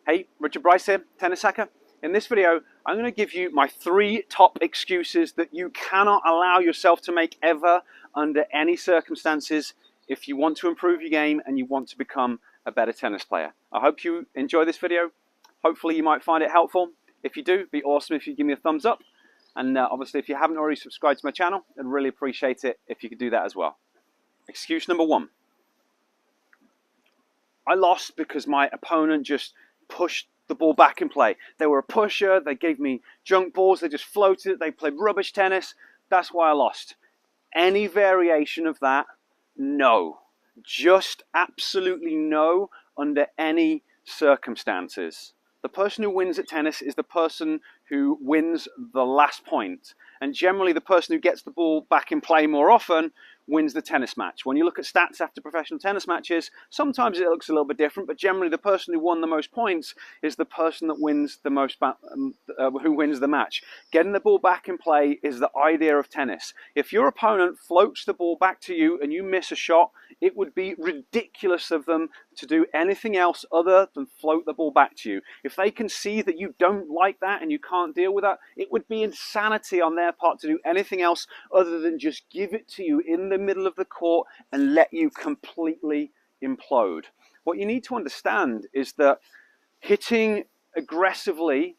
Hey, Richard Bryce here, Tennis Hacker. In this video, I'm going to give you my 3 top excuses that you cannot allow yourself to make ever under any circumstances if you want to improve your game and you want to become a better tennis player. I hope you enjoy this video. Hopefully you might find it helpful. If you do, it'd be awesome if you give me a thumbs up. And obviously if you haven't already subscribed to my channel, I'd really appreciate it if you could do that as well. Excuse number 1. I lost because my opponent just pushed the ball back in play. They were a pusher, they gave me junk balls, they just floated it, they played rubbish tennis. That's why I lost. Any variation of that, no. Just absolutely no under any circumstances. The person who wins at tennis is the person who wins the last point. And generally the person who gets the ball back in play more often wins the tennis match. When you look at stats after professional tennis matches, sometimes it looks a little bit different, but generally the person who won the most points is the person that wins the most, who wins the match. Getting the ball back in play is the idea of tennis. If your opponent floats the ball back to you and you miss a shot, it would be ridiculous of them to do anything else other than float the ball back to you. If they can see that you don't like that and you can't deal with that, it would be insanity on their part to do anything else other than just give it to you in the middle of the court and let you completely implode. What you need to understand is that hitting aggressively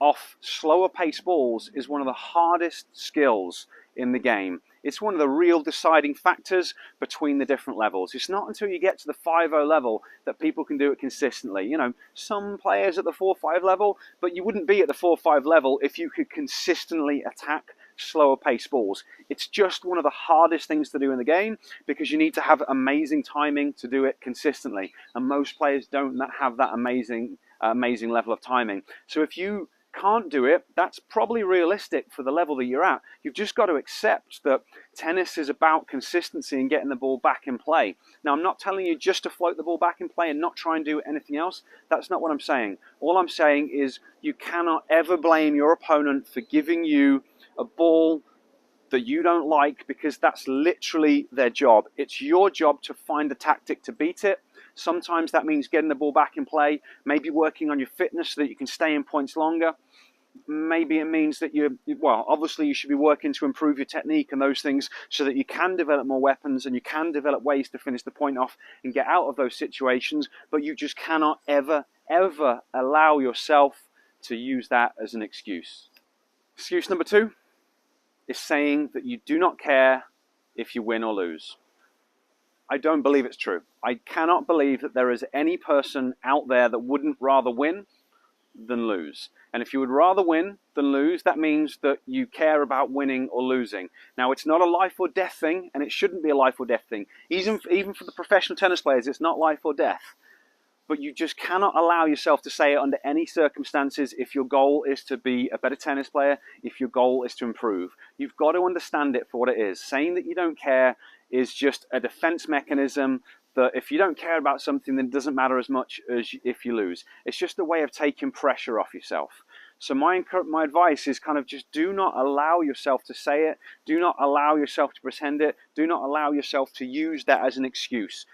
off slower pace balls is one of the hardest skills in the game. It's one of the real deciding factors between the different levels. It's not until you get to the 5-0 level that people can do it consistently. You know, some players at the 4-5 level, but you wouldn't be at the 4-5 level if you could consistently attack slower pace balls. It's just one of the hardest things to do in the game because you need to have amazing timing to do it consistently. And most players don't have that amazing level of timing. So if you can't do it, that's probably realistic for the level that you're at. You've just got to accept that tennis is about consistency and getting the ball back in play. Now, I'm not telling you just to float the ball back in play and not try and do anything else. That's not what I'm saying. All I'm saying is you cannot ever blame your opponent for giving you a ball that you don't like because that's literally their job. It's your job to find a tactic to beat it. Sometimes that means getting the ball back in play, maybe working on your fitness so that you can stay in points longer. Maybe it means that well, obviously you should be working to improve your technique and those things so that you can develop more weapons and you can develop ways to finish the point off and get out of those situations, but you just cannot ever, ever allow yourself to use that as an excuse. Excuse number 2 is saying that you do not care if you win or lose. I don't believe it's true. I cannot believe that there is any person out there that wouldn't rather win than lose. And if you would rather win than lose, that means that you care about winning or losing. Now, it's not a life or death thing, and it shouldn't be a life or death thing. Even for the professional tennis players, it's not life or death. But you just cannot allow yourself to say it under any circumstances if your goal is to be a better tennis player, if your goal is to improve. You've got to understand it for what it is. Saying that you don't care is just a defense mechanism that if you don't care about something, then it doesn't matter as much as if you lose. It's just a way of taking pressure off yourself. So my advice is kind of just do not allow yourself to say it. Do not allow yourself to pretend it. Do not allow yourself to use that as an excuse.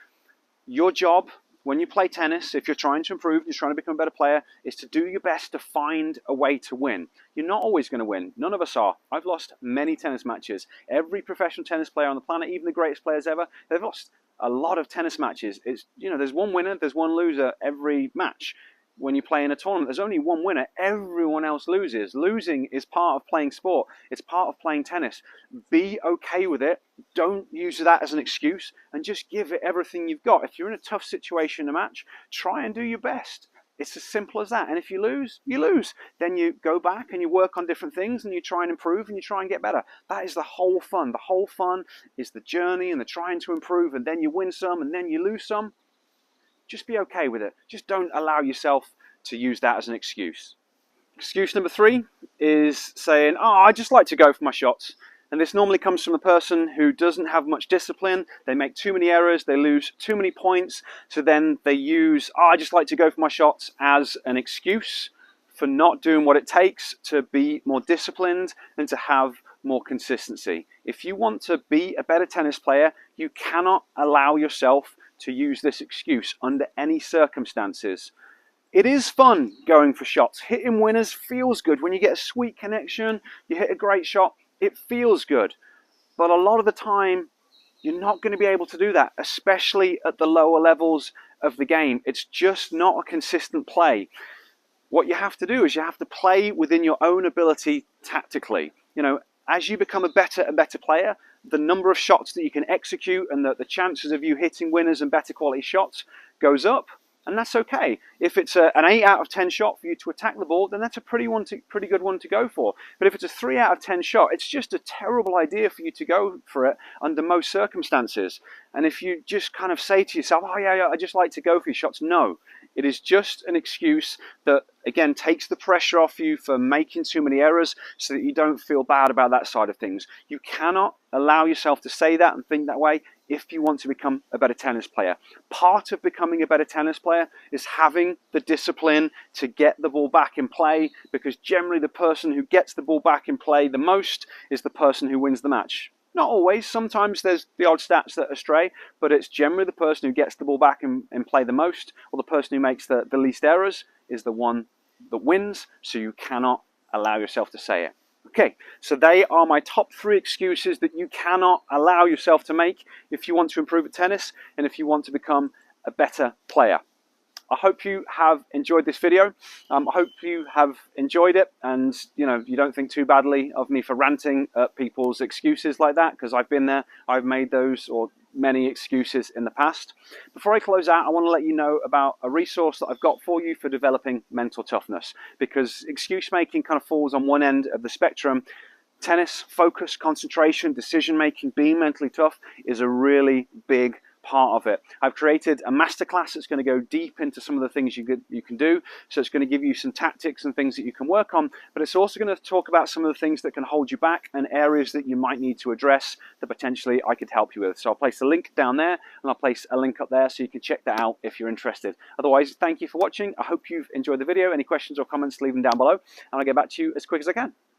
Your job when you play tennis, if you're trying to improve, you're trying to become a better player, is to do your best to find a way to win. You're not always going to win. None of us are. I've lost many tennis matches. Every professional tennis player on the planet, even the greatest players ever, they've lost a lot of tennis matches. It's, you know, there's one winner, there's one loser every match. When you play in a tournament, there's only one winner. Everyone else loses. Losing is part of playing sport. It's part of playing tennis. Be okay with it. Don't use that as an excuse and just give it everything you've got. If you're in a tough situation in a match, try and do your best. It's as simple as that. And if you lose, you lose. Then you go back and you work on different things and you try and improve and you try and get better. That is the whole fun. The whole fun is the journey and the trying to improve, and then you win some and then you lose some. Just be okay with it. Just don't allow yourself to use that as an excuse. Excuse number 3 is saying, oh, I just like to go for my shots. And this normally comes from a person who doesn't have much discipline. They make too many errors. They lose too many points. So then they use, oh, I just like to go for my shots as an excuse for not doing what it takes to be more disciplined and to have more consistency. If you want to be a better tennis player, you cannot allow yourself to use this excuse under any circumstances. It is fun going for shots. Hitting winners feels good. When you get a sweet connection, you hit a great shot, it feels good. But a lot of the time, you're not going to be able to do that, especially at the lower levels of the game. It's just not a consistent play. What you have to do is you have to play within your own ability tactically. You know, as you become a better and better player, the number of shots that you can execute and the chances of you hitting winners and better quality shots goes up. And that's okay. If it's an 8 out of 10 shot for you to attack the ball, then that's a pretty good one to go for. But if it's a 3 out of 10 shot, it's just a terrible idea for you to go for it under most circumstances. And if you just kind of say to yourself, oh yeah, I just like to go for your shots, no. It is just an excuse that, again, takes the pressure off you for making too many errors so that you don't feel bad about that side of things. You cannot allow yourself to say that and think that way if you want to become a better tennis player. Part of becoming a better tennis player is having the discipline to get the ball back in play, because generally the person who gets the ball back in play the most is the person who wins the match. Not always. Sometimes there's the odd stats that are stray, but it's generally the person who gets the ball back in play the most, or the person who makes the least errors is the one that wins, so you cannot allow yourself to say it. Okay, so they are my top 3 excuses that you cannot allow yourself to make if you want to improve at tennis and if you want to become a better player. I hope you have enjoyed this video. I hope you have enjoyed it, and you don't think too badly of me for ranting at people's excuses like that, because I've been there. I've made those or many excuses in the past. Before I close out, I want to let you know about a resource that I've got for you for developing mental toughness, because excuse making kind of falls on one end of the spectrum. Tennis, focus, concentration, decision making, being mentally tough is a really big part of it. I've created a masterclass that's going to go deep into some of the things you can do. So it's going to give you some tactics and things that you can work on, but it's also going to talk about some of the things that can hold you back and areas that you might need to address that potentially I could help you with. So I'll place a link down there, and I'll place a link up there so you can check that out if you're interested. Otherwise, thank you for watching. I hope you've enjoyed the video. Any questions or comments, leave them down below, and I'll get back to you as quick as I can.